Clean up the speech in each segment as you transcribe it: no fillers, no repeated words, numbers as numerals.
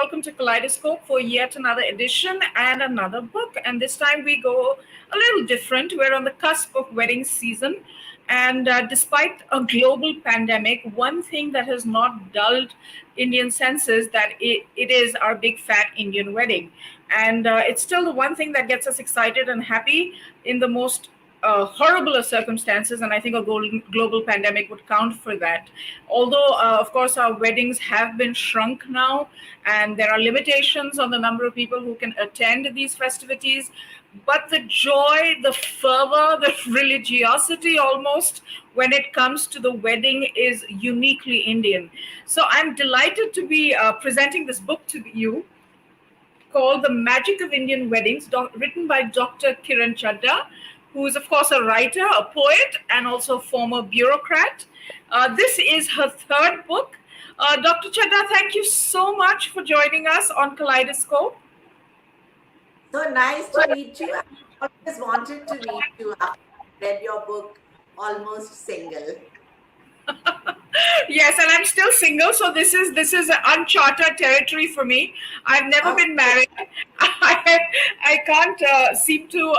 welcome to Kaleidoscope for yet another edition and another book. And this time we go a little different. We're on the cusp of wedding season. And despite a global pandemic, one thing that has not dulled Indian senses that it is our big fat Indian wedding. And it's still the one thing that gets us excited and happy in the most horrible of circumstances, and I think a global pandemic would count for that. Although, of course, our weddings have been shrunk now, and there are limitations on the number of people who can attend these festivities. But the joy, the fervor, the religiosity almost when it comes to the wedding is uniquely Indian. So I'm delighted to be presenting this book to you called The Magic of Indian Weddings, written by Dr. Kiran Chadha, who is, of course, a writer, a poet, and also a former bureaucrat. This is her third book. Dr. Chadha, thank you so much for joining us on Kaleidoscope. So nice to meet you. I always wanted to meet you after I read your book, Almost Single. Yes, and I'm still single, so this is uncharted territory for me. I've never been married. I can't seem to.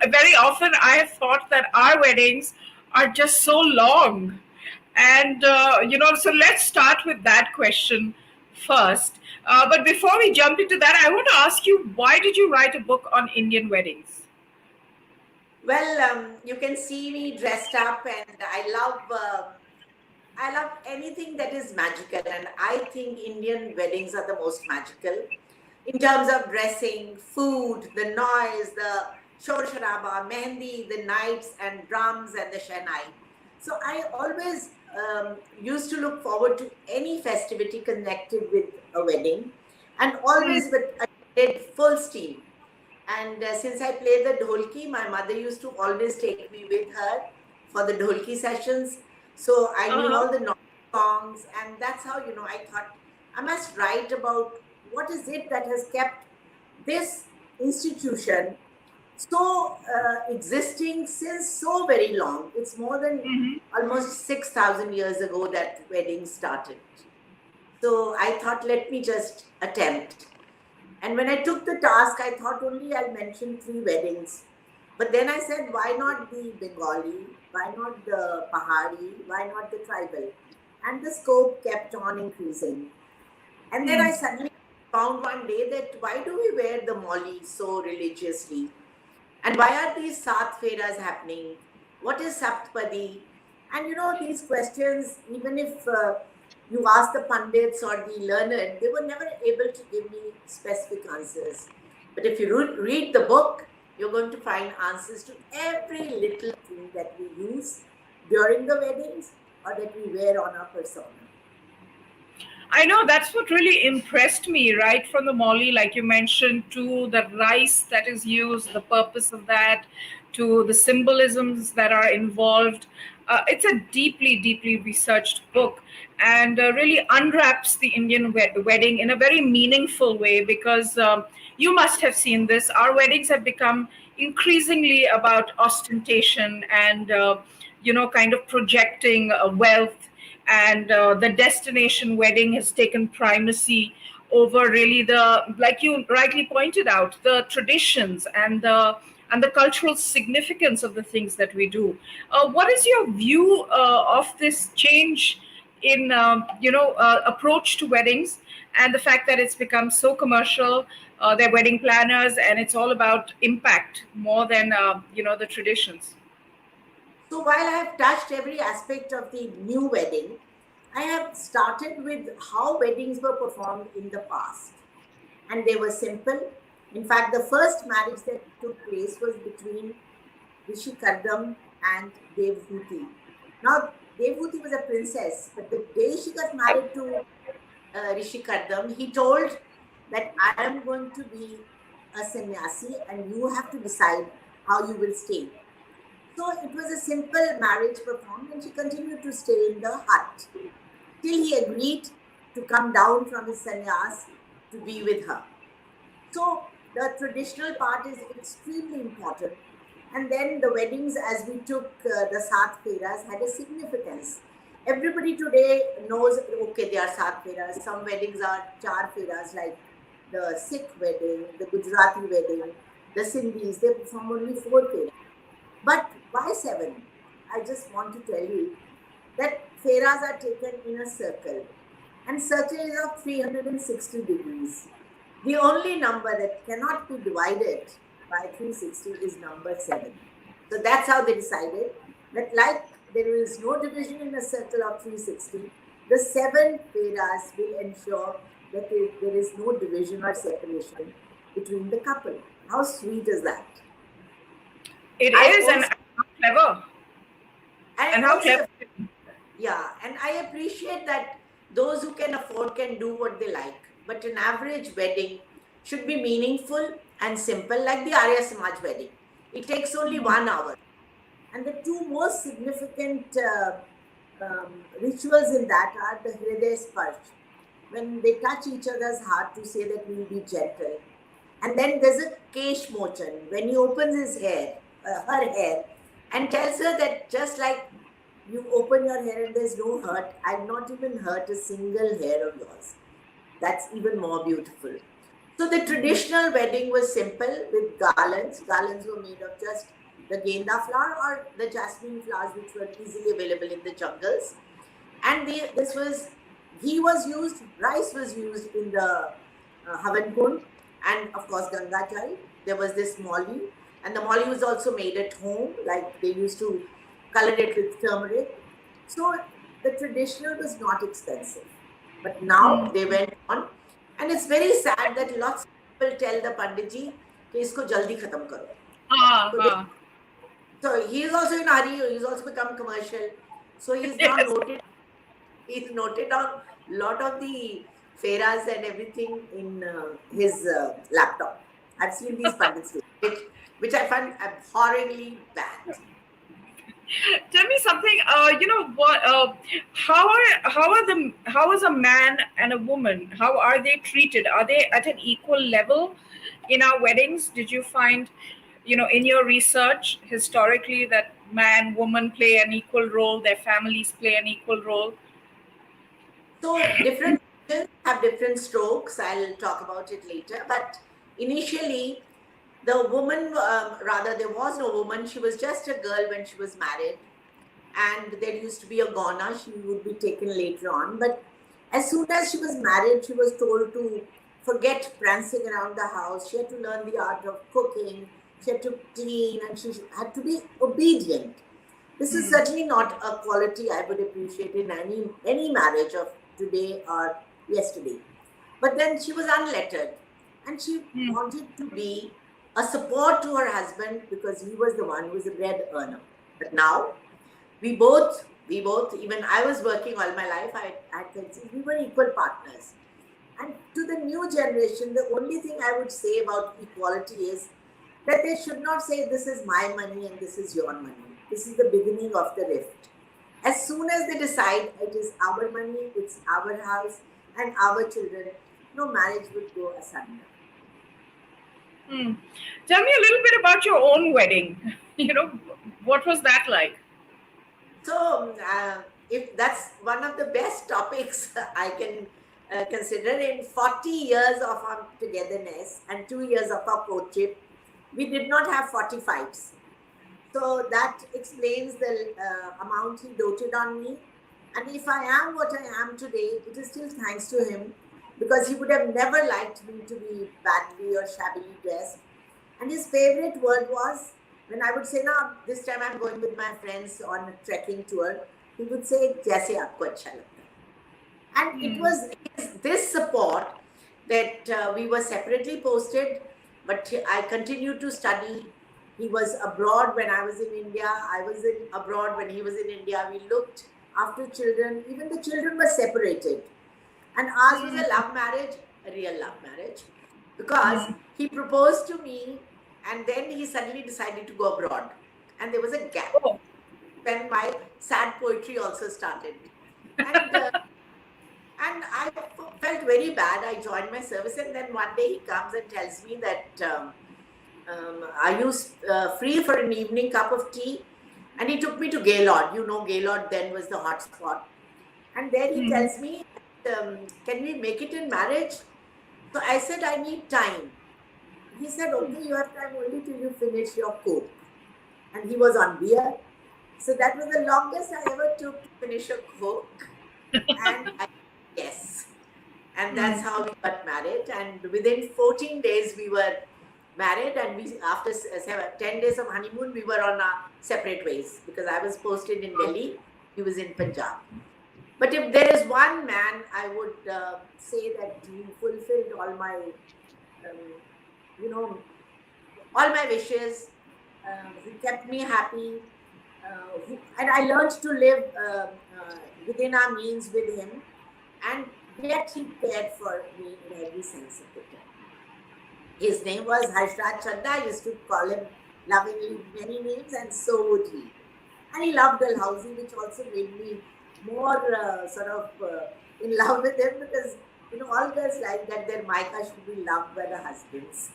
Very often, I have thought that our weddings are just so long, and So let's start with that question first. But before we jump into that, I want to ask you, why did you write a book on Indian weddings? Well, you can see me dressed up, and I love anything that is magical, and I think Indian weddings are the most magical in terms of dressing, food, the noise, the shor sharaba, mehendi, the nights and drums and the shehnai. So I always used to look forward to any festivity connected with a wedding, and always I did full steam. And since I play the dholki, my mother used to always take me with her for the dholki sessions. So I knew all the songs, and that's how, I thought I must write about what is it that has kept this institution so existing since so very long. It's more than almost 6,000 years ago that weddings started. So I thought, let me just attempt. And when I took the task, I thought only I'll mention 3 weddings. But then I said, why not the Bengali? Why not the Pahari? Why not the tribal? And the scope kept on increasing. And then I suddenly found one day that why do we wear the molly so religiously? And why are these Sat Feras happening? What is Saptpadi? And these questions, even if you ask the Pandits or the learned, they were never able to give me specific answers. But if you read the book, you're going to find answers to every little thing that we use during the weddings or that we wear on our persona. I know, that's what really impressed me, right from the molly, like you mentioned, to the rice that is used, the purpose of that, to the symbolisms that are involved. It's a deeply, deeply researched book, and really unwraps the Indian wedding in a very meaningful way, because you must have seen this. Our weddings have become increasingly about ostentation and, kind of projecting wealth. And the destination wedding has taken primacy over really like you rightly pointed out, the traditions and the cultural significance of the things that we do. What is your view of this change in approach to weddings, and the fact that it's become so commercial? They're wedding planners, and it's all about impact more than the traditions. So while I have touched every aspect of the new wedding, I have started with how weddings were performed in the past. And they were simple. In fact, the first marriage that took place was between Rishi Kardam and Devhuti. Now, Devhuti was a princess, but the day she got married to Rishi Kardam, he told that I am going to be a sannyasi and you have to decide how you will stay. So it was a simple marriage performed, and she continued to stay in the hut till he agreed to come down from his sannyas to be with her. So the traditional part is extremely important. And then the weddings, as we took the Sat Feras, had a significance. Everybody today knows, okay, they are Sat Feras. Some weddings are Char Feras, like the Sikh wedding, the Gujarati wedding, the Sindhis, they perform only 4 feras. But why 7? I just want to tell you that feras are taken in a circle, and circle is of 360 degrees. The only number that cannot be divided by 360 is number 7. So that's how they decided that, like there is no division in a circle of 360, the 7 feras will ensure that there is no division or separation between the couple. How sweet is that? It I is, and also, how clever. I And how also, clever. yeah, and I appreciate that those who can afford can do what they like. But an average wedding should be meaningful and simple, like the Arya Samaj wedding. It takes only 1 hour. And the two most significant rituals in that are the Hriday Sparsh, when they touch each other's heart to say that we will be gentle. And then there's a Kesh Mochan, when he opens his hair, her hair, and tells her that just like you open your hair and there's no hurt, I've not even hurt a single hair of yours. That's even more beautiful. So the traditional wedding was simple with garlands. Garlands were made of just the genda flower or the jasmine flowers, which were easily available in the jungles. And this was, ghee was used, rice was used in the Havan Kund, and of course Ganga Jal. There was this molly, and the molly was also made at home, like they used to color it with turmeric. So the traditional was not expensive. But now they went on, and it's very sad that lots of people tell the Panditji कि इसको जल्दी खत्म करो. So he is also in a hurry. He's also become commercial. So he's now noted. He's noted on a lot of the feras and everything in his laptop. I've seen these pundits, which I find abhorrently bad. Tell me something. You know what? How is a man and a woman? How are they treated? Are they at an equal level in our weddings? Did you find, in your research historically, that man, woman play an equal role? Their families play an equal role? So different regions have different strokes. I'll talk about it later. But initially, the woman, rather, there was no woman. She was just a girl when she was married. And there used to be a gona. She would be taken later on. But as soon as she was married, she was told to forget prancing around the house. She had to learn the art of cooking. She had to clean, and she had to be obedient. This is certainly not a quality I would appreciate in any marriage of today or yesterday. But then she was unlettered, and she wanted to be a support to her husband because he was the one who was a bread earner. But now, we both, even I was working all my life, we were equal partners. And to the new generation, the only thing I would say about equality is that they should not say this is my money and this is your money. This is the beginning of the rift. As soon as they decide it is our money, it's our house and our children, no marriage would go asunder. Tell me a little bit about your own wedding. What was that like? So, if that's one of the best topics I can consider, in 40 years of our togetherness and 2 years of our courtship, we did not have 40 fights. So that explains the amount he doted on me. And if I am what I am today, it is still thanks to him, because he would have never liked me to be badly or shabbily dressed. And his favorite word was, when I would say, no, this time I'm going with my friends on a trekking tour, he would say, "Jaise aapko acha lagta hai." And it was this support that we were separately posted, but I continued to study. He was abroad when I was in India. I was abroad when he was in India. We looked after children. Even the children were separated. And ours was a love marriage, a real love marriage, because he proposed to me and then he suddenly decided to go abroad. And there was a gap. Then my sad poetry also started. And I felt very bad. I joined my service, and then one day he comes and tells me that, are you free for an evening cup of tea? And he took me to Gaylord. Gaylord then was the hot spot. And then he tells me, can we make it in marriage? So I said, I need time. He said, okay, you have time only till you finish your Coke. And he was on beer. So that was the longest I ever took to finish a Coke. And I, yes. And that's Hmm. how we got married. And within 14 days, we were married. And we, after 10 days of honeymoon, we were on our separate ways because I was posted in Delhi, he was in Punjab. But if there is one man, I would say that he fulfilled all my, you know, all my wishes. He kept me happy. And I learned to live within our means with him. And yet he cared for me in every sense of the term. His name was Chadha. I used to call him lovingly many names, and so would he. And he loved Dalhousie, which also made me more in love with him because all girls like that their Micah should be loved by the husbands.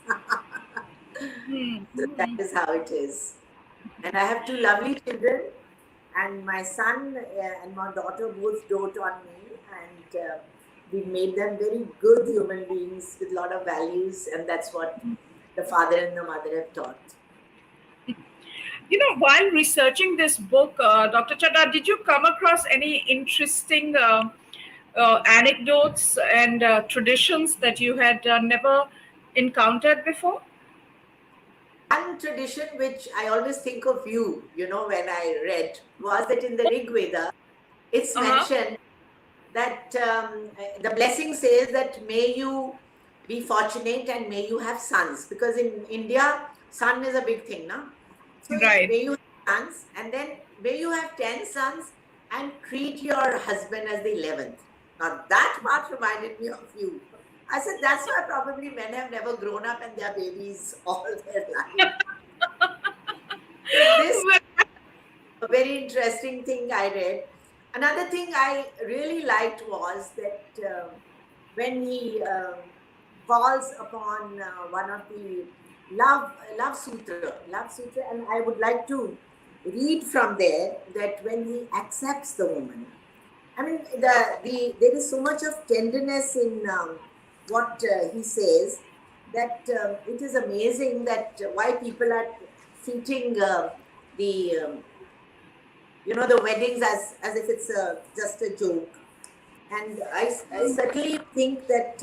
Hmm. So that is how it is. And I have two lovely children, and my son and my daughter both dote on me, and we made them very good human beings with a lot of values, and that's what the father and the mother have taught. While researching this book, Dr. Chadha, did you come across any interesting anecdotes and traditions that you had never encountered before? One tradition which I always think of you, when I read, was that in the Rig Veda, it's Uh-huh. mentioned that the blessing says that may you be fortunate and may you have sons. Because in India, son is a big thing, no? So Right. may you have sons, and then may you have 10 sons and treat your husband as the 11th. Now that part reminded me of you. I said, that's why probably men have never grown up and they're babies all their life. So this a very interesting thing I read. Another thing I really liked was that when he calls upon one of the love sutra, and I would like to read from there that when he accepts the woman, I mean, there is so much of tenderness in what he says that it is amazing that why people are treating the the weddings as if it's just a joke. And I certainly think that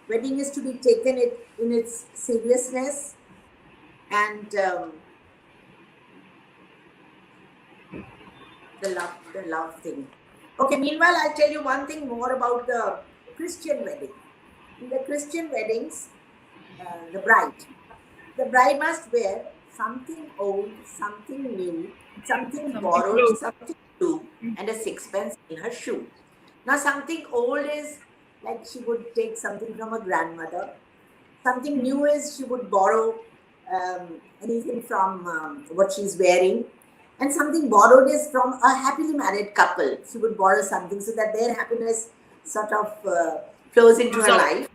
wedding is to be taken in its seriousness and the love thing. Okay, meanwhile, I'll tell you one thing more about the Christian wedding. In the Christian weddings, the bride must wear something old, something new, something Something borrowed, close. something new, and a sixpence in her shoe. Now, something old is like she would take something from her grandmother. Something new is she would borrow anything from what she's wearing. And something borrowed is from a happily married couple. She would borrow something so that their happiness sort of flows into her Result. life.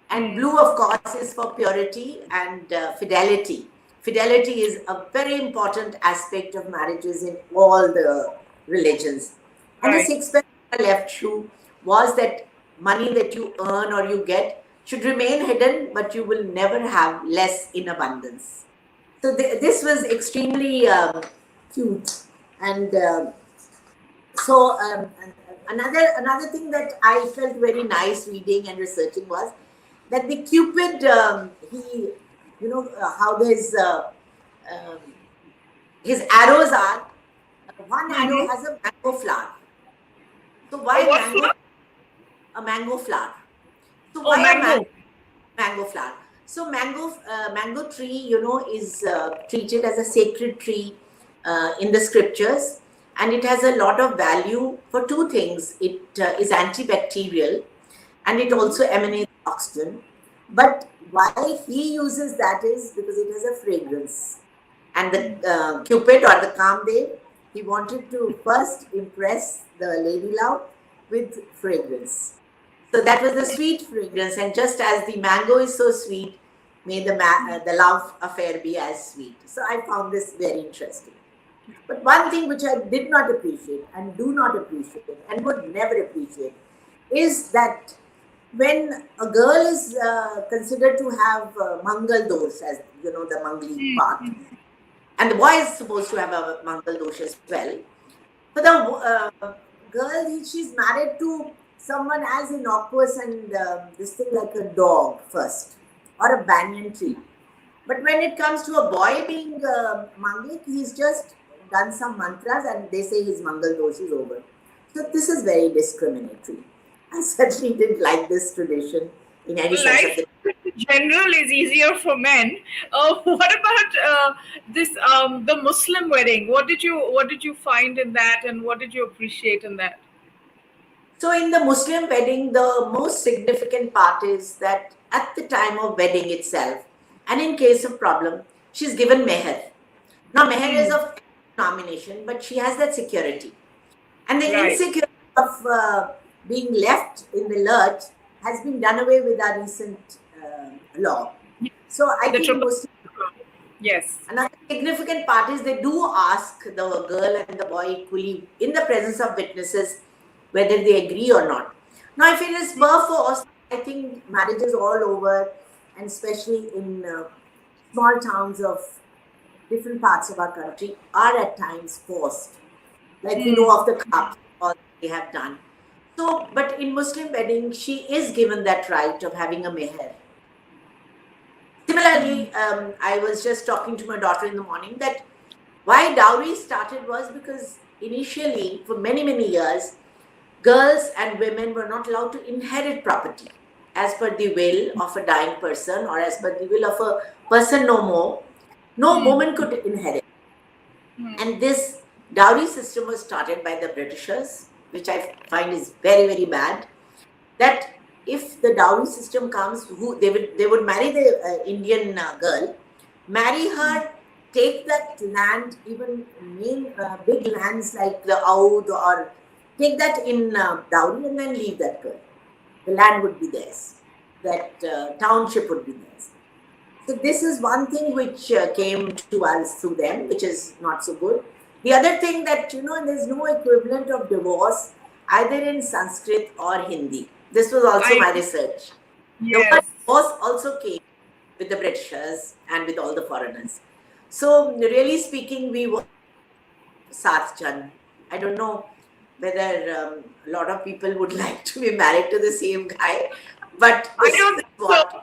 And blue, of course, is for purity and fidelity. Fidelity is a very important aspect of marriages in all the religions. And the Right. sixpence on the left shoe was that money that you earn or you get should remain hidden, but you will never have less in abundance. So this was extremely cute. And so another thing that I felt very nice reading and researching was that the Cupid, he, how um, his arrows are, one arrow Mm-hmm. has a mango flower. So Oh, why what mango? flower? A mango flower. So Oh, why a mango. mango flower? So mango tree, is treated as a sacred tree in the scriptures, and it has a lot of value for two things. It is antibacterial, and it also emanates oxygen. But why he uses that is because it has a fragrance. And the Cupid or the Kamdev, he wanted to first impress the lady love with fragrance. So that was the sweet fragrance. And just as the mango is so sweet, may the love affair be as sweet. So I found this very interesting. But one thing which I did not appreciate and do not appreciate and would never appreciate is that when a girl is considered to have Mangal dosh, as you know, the Mangli part, and the boy is supposed to have a Mangal dosh as well. For the girl, she's married to someone as innocuous and this thing like a dog first, or a banyan tree. But when it comes to a boy being Manglik, he's just done some mantras and they say his Mangal dosh is over. So this is very discriminatory. I certainly didn't like this tradition in any sense of Life the. in general is easier for men. What about this the Muslim wedding? What did you find in that, and what did you appreciate in that? So in the Muslim wedding, the most significant part is that at the time of wedding itself, and in case of problem, she's given meher. Now meher is of nomination, but she has that security. And the Right. insecurity of being left in the lurch has been done away with our recent law. So I The think triple. Muslim, Yes. another significant part is they do ask the girl and the boy equally in the presence of witnesses whether they agree or not. Now, if it is per force, I think marriages all over, and especially in small towns of different parts of our country, are at times forced. Like we know of the cups, all they have done. So, but in Muslim wedding, she is given that right of having a meher. Similarly, I was just talking to my daughter in the morning that why dowry started was because initially, for many, many years, girls and women were not allowed to inherit property as per the will of a dying person or as per the will of a person no more. No woman could inherit. And this dowry system was started by the Britishers, which I find is very, very bad. That if the dowry system comes, they would marry the Indian girl, marry her, take that land, even main big lands like the Oud, or take that in dowry and then leave that girl. The land would be theirs. That township would be theirs. So this is one thing which came to us through them, which is not so good. The other thing that, there's no equivalent of divorce either in Sanskrit or Hindi. This was also my research. The word Yes. divorce also came with the Britishers and with all the foreigners. So really speaking, we were Saath Chan. I don't know whether a lot of people would like to be married to the same guy, but I this don't is think what. so.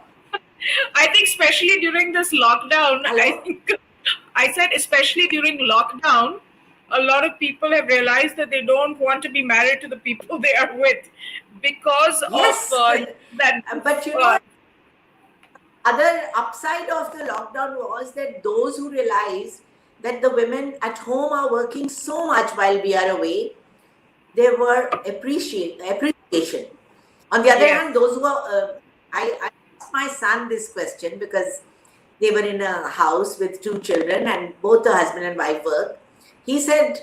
I think especially during this lockdown, I Hello? think I said especially during lockdown, a lot of people have realized that they don't want to be married to the people they are with because of Yes, that. but Uh, other upside of the lockdown was that those who realized that the women at home are working so much while we are away, there were appreciation. On the other yes. hand, those who are, I asked my son this question because they were in a house with two children and both the husband and wife work. He said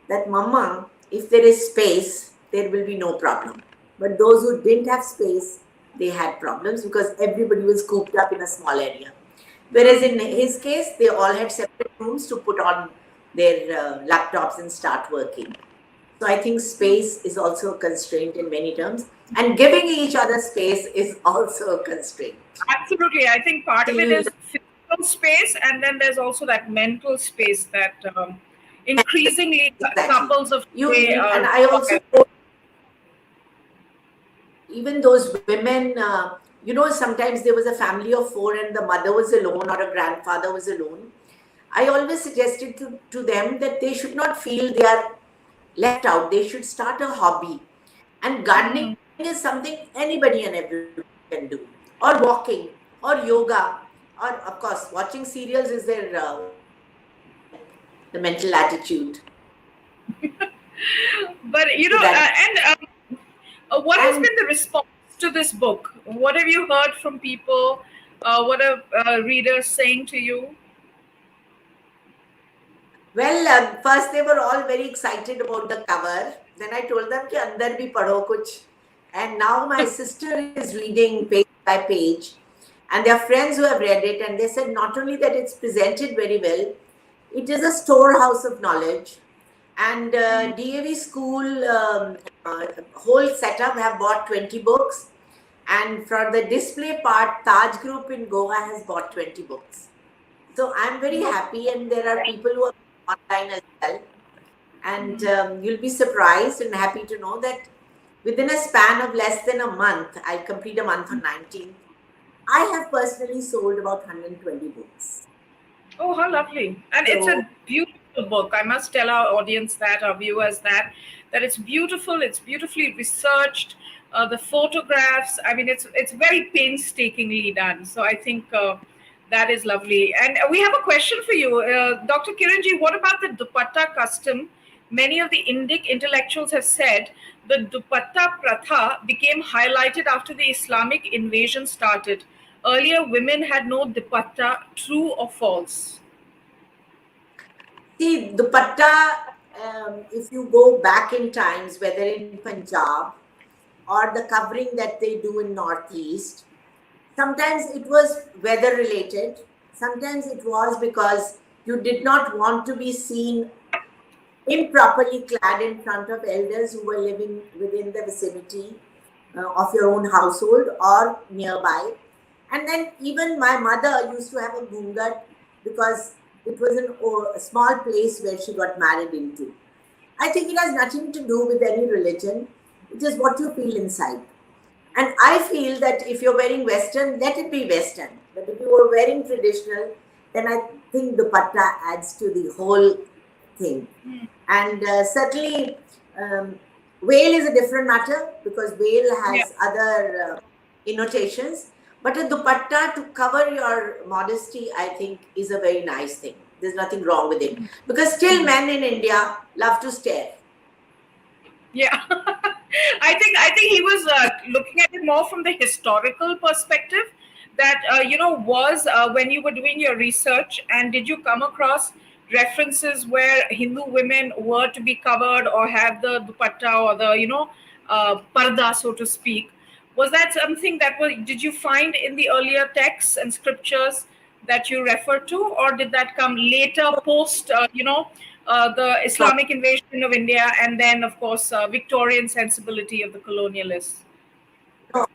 that, Mama, if there is space, there will be no problem. But those who didn't have space, they had problems because everybody was cooped up in a small area. Whereas in his case, they all had separate rooms to put on their laptops and start working. So I think space is also a constraint in many terms, and giving each other space is also a constraint. Absolutely. I think part So of it you is physical space, and then there's also that mental space that increasingly exactly couples of you today need, and are. I also even those women. Sometimes there was a family of four and the mother was alone or a grandfather was alone. I always suggested to them that they should not feel they are left out. They should start a hobby. And gardening is something anybody and everybody can do. Or walking, or yoga, or of course, watching serials is their the mental attitude. But So that, what has and been the response to this book? What have you heard from people? What are readers saying to you? well, first they were all very excited about the cover. Then I told them कि अंदर भी पढ़ो कुछ. And now my sister is reading page by page, and there are friends who have read it, and they said not only that it's presented very well, it is a storehouse of knowledge. And DAV school whole setup have bought 20 books. And for the display part, Taj Group in Goa has bought 20 books. So I'm very happy, and there are people who are online as well. And you'll be surprised and happy to know that within a span of less than a month, I'll complete a month on 19th, I have personally sold about 120 books. Oh, how lovely. And it's So a beautiful book. I must tell our audience that, our viewers that it's beautiful, it's beautifully researched. The photographs, I mean, it's very painstakingly done. So I think that is lovely. And we have a question for you, Dr. Kiranji. What about the dupatta custom? Many of the Indic intellectuals have said the dupatta pratha became highlighted after the Islamic invasion started. Earlier, women had no dupatta. True or false? see, dupatta, if you go back in times, whether in Punjab or the covering that they do in Northeast, sometimes it was weather related. Sometimes it was because you did not want to be seen improperly clad in front of elders who were living within the vicinity of your own household or nearby. And then even my mother used to have a gungat because it was a small place where she got married into. I think it has nothing to do with any religion. It is what you feel inside. And I feel that if you're wearing Western, let it be Western. But if you are wearing traditional, then I think dupatta adds to the whole thing. And certainly, veil is a different matter because veil Yeah. has other innotations. But a dupatta to cover your modesty, I think, is a very nice thing. There's nothing wrong with it. Because still men in India love to stare. Yeah. I think he was looking at it more from the historical perspective. That was when you were doing your research, and did you come across references where Hindu women were to be covered or have the dupatta or the parda, so to speak? Was that something that was? Did you find in the earlier texts and scriptures that you refer to, or did that come later, post the No, Islamic invasion of India, and then, of course, Victorian sensibility of the colonialists? no,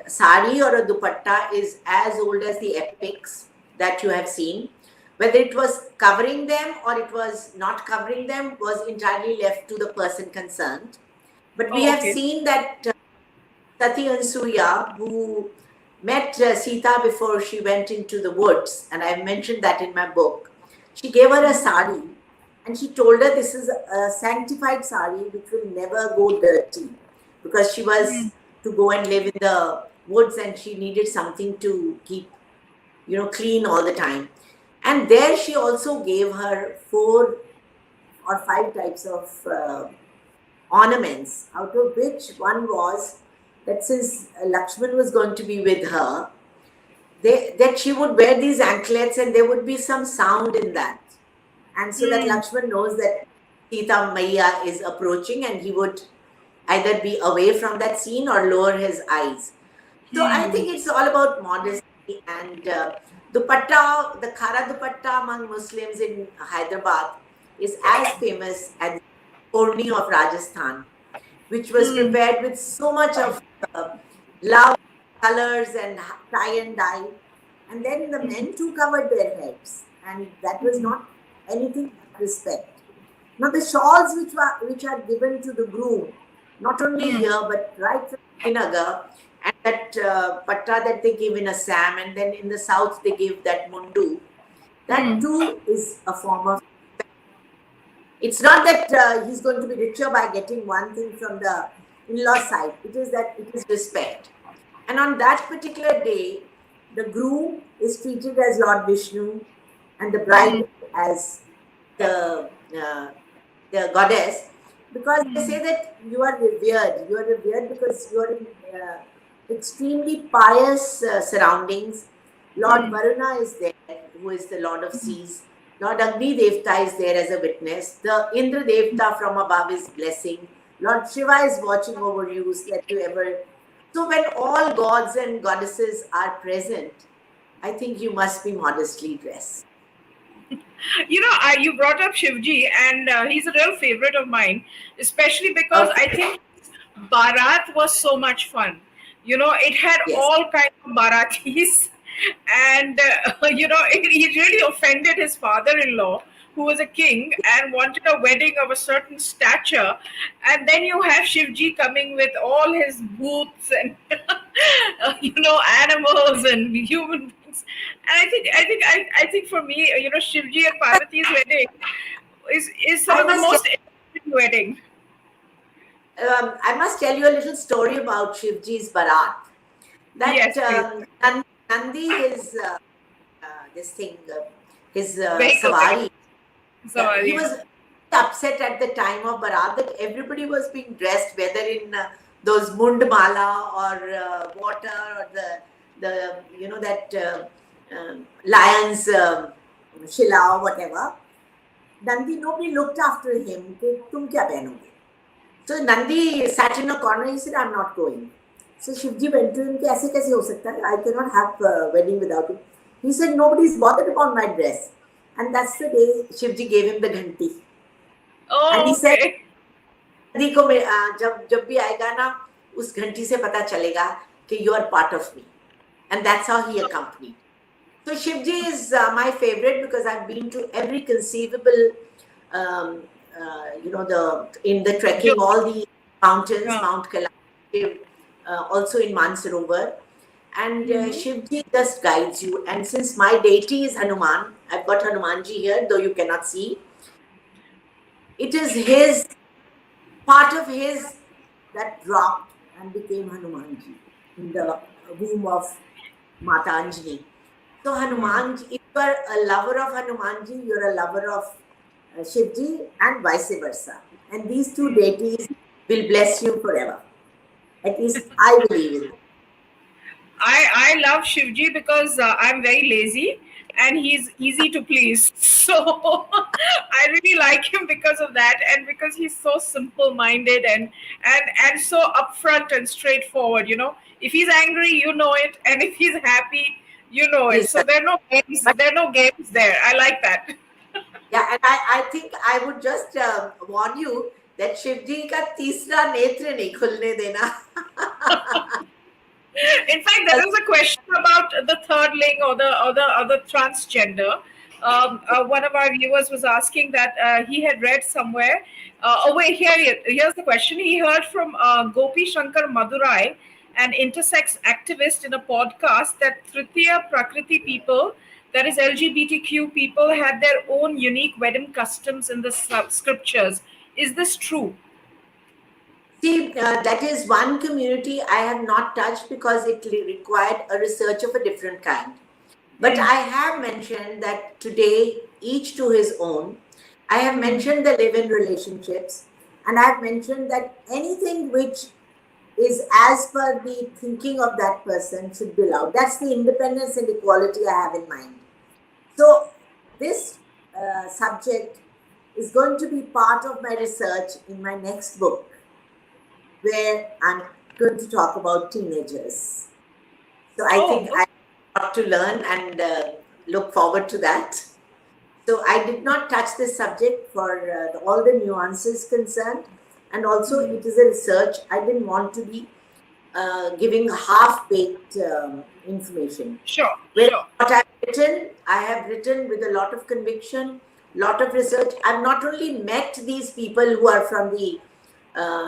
sari or a dupatta is as old as the epics that you have seen. Whether it was covering them or it was not covering them was entirely left to the person concerned. But we Oh, have okay. seen that Sati Ansuya, who met Sita before she went into the woods, and I've mentioned that in my book, she gave her a sari and she told her this is a sanctified sari which will never go dirty because she was to go and live in the woods and she needed something to keep clean all the time. And there she also gave her 4 or 5 types of ornaments, out of which one was that since Lakshman was going to be with her, that she would wear these anklets and there would be some sound in that. And so that Lakshman knows that Sita Maya is approaching and he would either be away from that scene or lower his eyes. So I think it's all about modesty and dupatta, the Khara dupatta among Muslims in Hyderabad is as famous as the Orni of Rajasthan, which was prepared with so much of love, colors, and tie and dye. And then the men too covered their heads, and that was not anything but respect. Now the shawls which are given to the groom, not only here but right from Srinagar, and that patta that they give in Assam, and then in the south they give that mundu. That too is a form of. It's not that he's going to be richer by getting one thing from the in-law side. It is that it is respect. And on that particular day, the groom is treated as Lord Vishnu and the bride as the uh, the goddess, because they say that you are revered. You are revered because you are in extremely pious surroundings. Lord Varuna is there, who is the Lord of Seas. Lord Agni Devta is there as a witness. The Indra Devta from above is blessing. Lord Shiva is watching over you, that you ever. So when all gods and goddesses are present, I think you must be modestly dressed. You brought up Shivji, and he's a real favorite of mine, especially because Okay. I think Bharat was so much fun. It had Yes. all kinds of Marathis, and it really offended his father-in-law, who was a king and wanted a wedding of a certain stature. And then you have Shivji coming with all his booths and animals and human beings. And I think for me, Shivji and Parvati's wedding is some I of the must tell, most interesting wedding. I must tell you a little story about Shivji's Barat. That Yes, please. Nandi, this thing, his Vehicle. Savari, So he yeah. was upset at the time of Barat that everybody was being dressed, whether in those mundmala or water or the that lion's shila or whatever. Nandi, nobody looked after him. कि तुम क्या पहनोगे? So Nandi sat in a corner. He said, "I'm not going." So Shivji went to him. कि ऐसे कैसे हो सकता है? I cannot have a wedding without him. He said, "Nobody's bothered about my dress." And that's the day Shivji gave him the ghanti. And he Oh, said, okay. "Nandi को जब भी आएगा ना, उस घंटी से पता चलेगा कि you are part of me." And that's how he accompanied. So Shivji is my favorite because I've been to every conceivable, um, in the trekking, all the mountains, Yeah. Mount Kailash, also in Mansarovar. And Shivji just guides you. And since my deity is Hanuman, I've got Hanumanji here, though you cannot see. It is his, part of his, that dropped and became Hanumanji in the womb of Mata Anjani. So Hanumanji, if you are a lover of Hanumanji, you're a lover of Shivji and vice versa. And these two deities will bless you forever. At least I believe in it. I love Shivji because I'm very lazy and he's easy to please. So I really like him because of that, and because he's so simple minded and so upfront and straightforward. If he's angry, you know it, and if he's happy, you know it. He's So there are no games. but There are no games there. I like that. yeah, and I think I would just warn you that Shivji ka तीसरा नेत्र नहीं खुलने देना. In fact, there is a question about the third ling or the transgender. One of our viewers was asking that he had read somewhere. Oh wait, here's the question. He heard from Gopi Shankar Madurai, an intersex activist, in a podcast that Tritiya Prakriti people, that is LGBTQ people, had their own unique wedding customs in the scriptures. Is this true? See, that is one community I have not touched because it required a research of a different kind. But I have mentioned that today, each to his own. I have mentioned the live-in relationships, and I have mentioned that anything which is as per the thinking of that person should be allowed. That's the independence and equality I have in mind. So this subject is going to be part of my research in my next book, where I'm going to talk about teenagers. So I think I got to learn and look forward to that. So I did not touch this subject for all the nuances concerned. And also it is a research. I didn't want to be giving half-baked information. Sure. What I have written with a lot of conviction, lot of research. I've not only met these people who are from the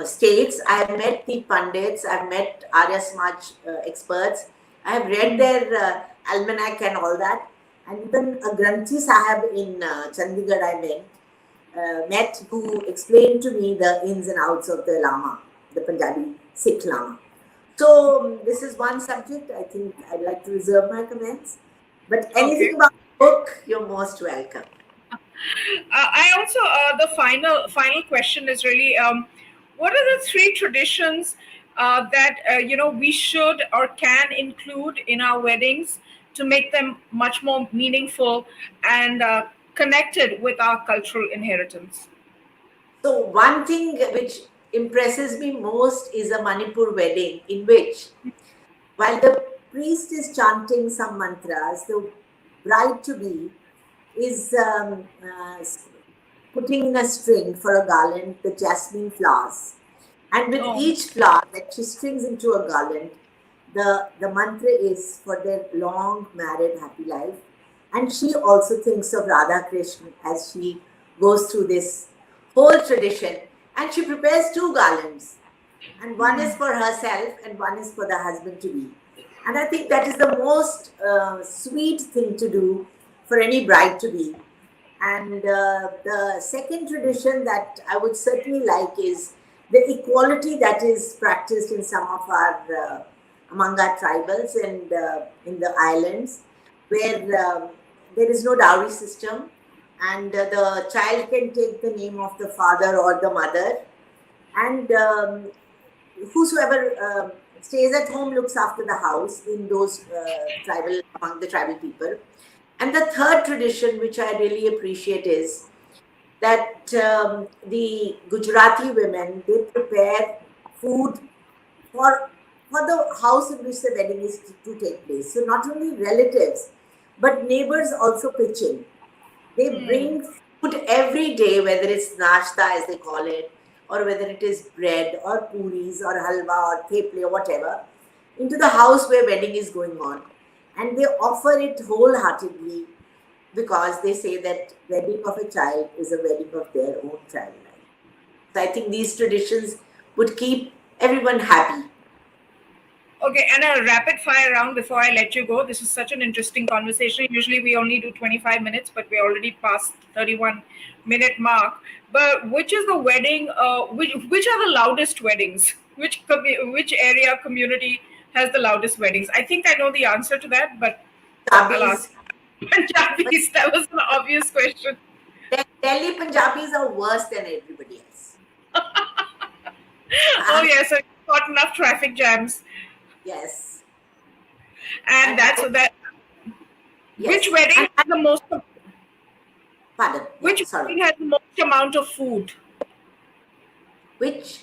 states, I have met the Pandits, I've met Arya Samaj experts, I have read their almanac and all that, and even a Granthi Sahib in Chandigarh I met, who explained to me the ins and outs of the Lama, the Punjabi Sikh Lama. So this is one subject. I think I'd like to reserve my comments. But anything about the book, you're most welcome. I also the final question is really what are the three traditions that we should or can include in our weddings to make them much more meaningful and connected with our cultural inheritance? So one thing which impresses me most is a Manipur wedding, in which while the priest is chanting some mantras, the bride-to-be is putting in a string for a garland the jasmine flowers. And with each flower that she strings into a garland, the mantra is for their long married happy life. And she also thinks of Radha Krishna as she goes through this whole tradition. And she prepares two garlands, and one is for herself and one is for the husband to be. And I think that is the most sweet thing to do for any bride to be. And the second tradition that I would certainly like is the equality that is practiced in some of our among our tribals and in the islands, where there is no dowry system, and the child can take the name of the father or the mother, and whosoever stays at home looks after the house in those tribal among the tribal people. And the third tradition, which I really appreciate, is that the Gujarati women, they prepare food for for the house in which the wedding is to take place. So not only relatives, but neighbors also pitch in. They bring food every day, whether it's nashta as they call it, or whether it is bread or puris or halwa or thepli or whatever, into the house where wedding is going on. And they offer it wholeheartedly because they say that wedding of a child is a wedding of their own child life. So I think these traditions would keep everyone happy. Okay, and a rapid fire round before I let you go. This is such an interesting conversation. Usually we only do 25 minutes, but we're already past 31-minute mark. But which is the wedding, which are the loudest weddings? Which area community has the loudest weddings? I think I know the answer to that, but I'll Punjabis, ask. Punjabis, that was an obvious question. Delhi Punjabis are worse than everybody else. Oh, yes, so you've got enough traffic jams. Yes. And that's that. Yes. Which wedding has the most? Pardon. Which wedding has the most amount of food? Which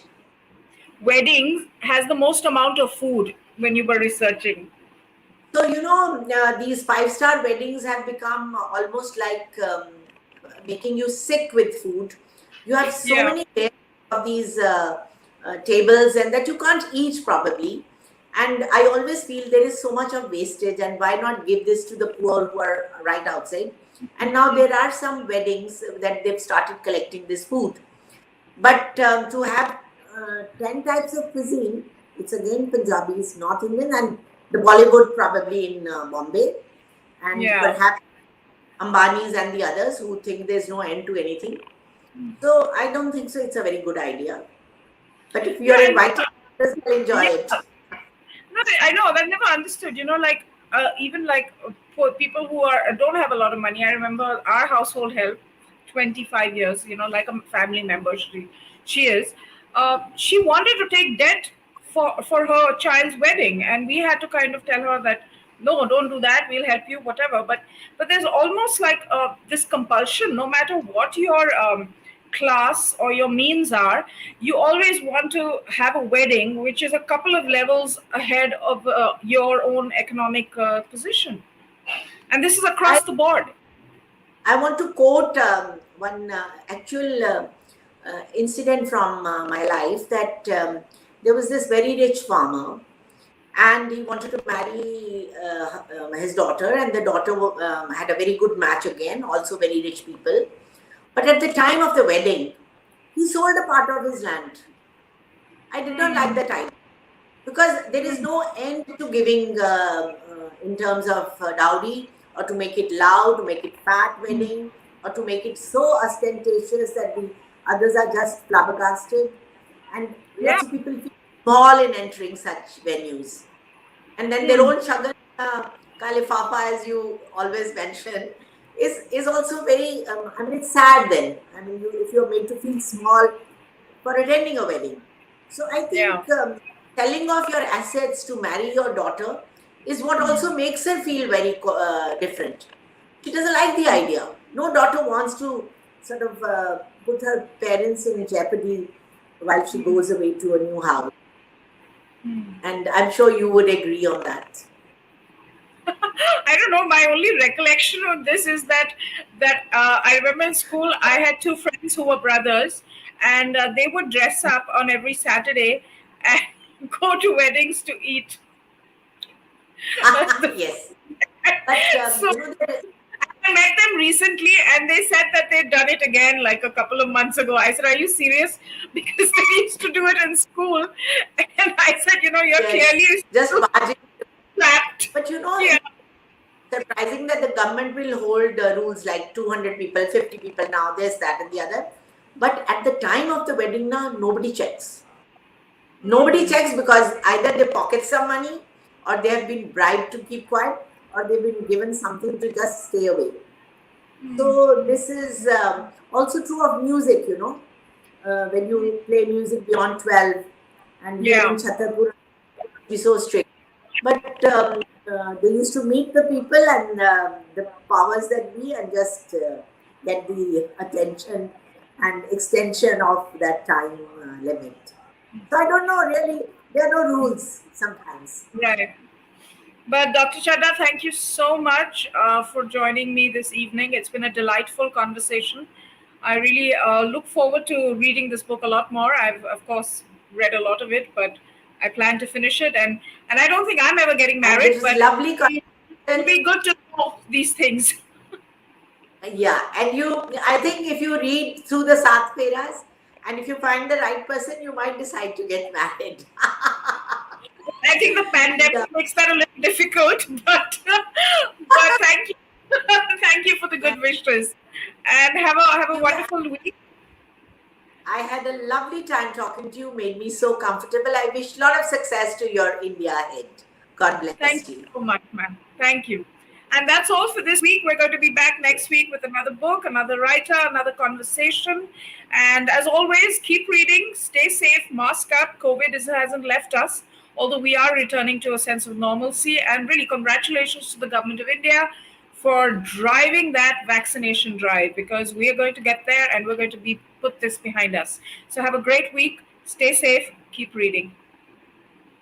wedding has the most amount of food when you were researching? So, these five-star weddings have become almost like making you sick with food. You have so many layers of these tables and that you can't eat probably. And I always feel there is so much of wastage, and why not give this to the poor who are right outside? And now there are some weddings that they've started collecting this food. But to have 10 types of cuisine, it's again Punjabis, North Indian, and the Bollywood probably in Bombay, and perhaps Ambanis and the others who think there's no end to anything. So I don't think so. It's a very good idea. But if you're invited, just enjoy it. No, I know. I never understood. Even like for people who don't have a lot of money. I remember our household help 25 years. Like a family member. She is. She wanted to take debt for her child's wedding, and we had to kind of tell her that no, don't do that, we'll help you, whatever. But there's almost like this compulsion, no matter what your class or your means are, you always want to have a wedding which is a couple of levels ahead of your own economic position, and this is across the board. I want to quote one actual incident from my life, that there was this very rich farmer, and he wanted to marry his daughter, and the daughter had a very good match again, also very rich people. But at the time of the wedding, he sold a part of his land. I did not like that idea, because there is no end to giving in terms of dowry, or to make it loud, to make it fat wedding, or to make it so ostentatious that the others are just flabbergasted. And lots of people feel small in entering such venues. And then their own shagan kalifafa, as you always mention, is also very, it's sad then. If you're made to feel small for attending a wedding. So I think selling off your assets to marry your daughter is what also makes her feel very different. She doesn't like the idea. No daughter wants to sort of put her parents in jeopardy while she goes away to a new house. And I'm sure you would agree on that. I don't know. My only recollection of this is that I remember in school I had two friends who were brothers, and they would dress up on every Saturday and go to weddings to eat. That's the Yes. But so there, I met them recently and they said that they'd done it again like a couple of months ago. I said, "Are you serious?" Because they used to do it in school. And I said, "You're yes, clearly just barging. trapped." But Yeah. it's surprising that the government will hold rules like 200 people, 50 people now, this, that, and the other. But at the time of the wedding, now nobody checks. Nobody checks because either they pocket some money or they have been bribed to keep quiet or they've been given something to just stay away. So this is also true of music. When you play music beyond 12 and here in Yeah. Chhatarpur, be so strict. But they used to meet the people and the powers that be and just get the attention and extension of that time limit. So I don't know really. There are no rules sometimes. Right. But Dr. Chadha, thank you so much for joining me this evening. It's been a delightful conversation. I really look forward to reading this book a lot more. I've, of course, read a lot of it, but I plan to finish it. And I don't think I'm ever getting And married, it was but lovely it'll conversation. be good to know these things. Yeah, and I think if you read through the Sat Feras and if you find the right person, you might decide to get married. I think the pandemic Yeah, makes that a little difficult, but thank you, thank you for the yeah. good wishes, and have a You, wonderful week. I had a lovely time talking to you, made me so comfortable. I wish a lot of success to your India ahead. God bless Thank you you. so much, ma'am. Thank you. And that's all for this week. We're going to be back next week with another book, another writer, another conversation. And as always, keep reading, stay safe, mask up. Hasn't left us, although we are returning to a sense of normalcy. And really, congratulations to the government of India for driving that vaccination drive because we are going to get there and we're going to be put this behind us. So have a great week. Stay safe. Keep reading.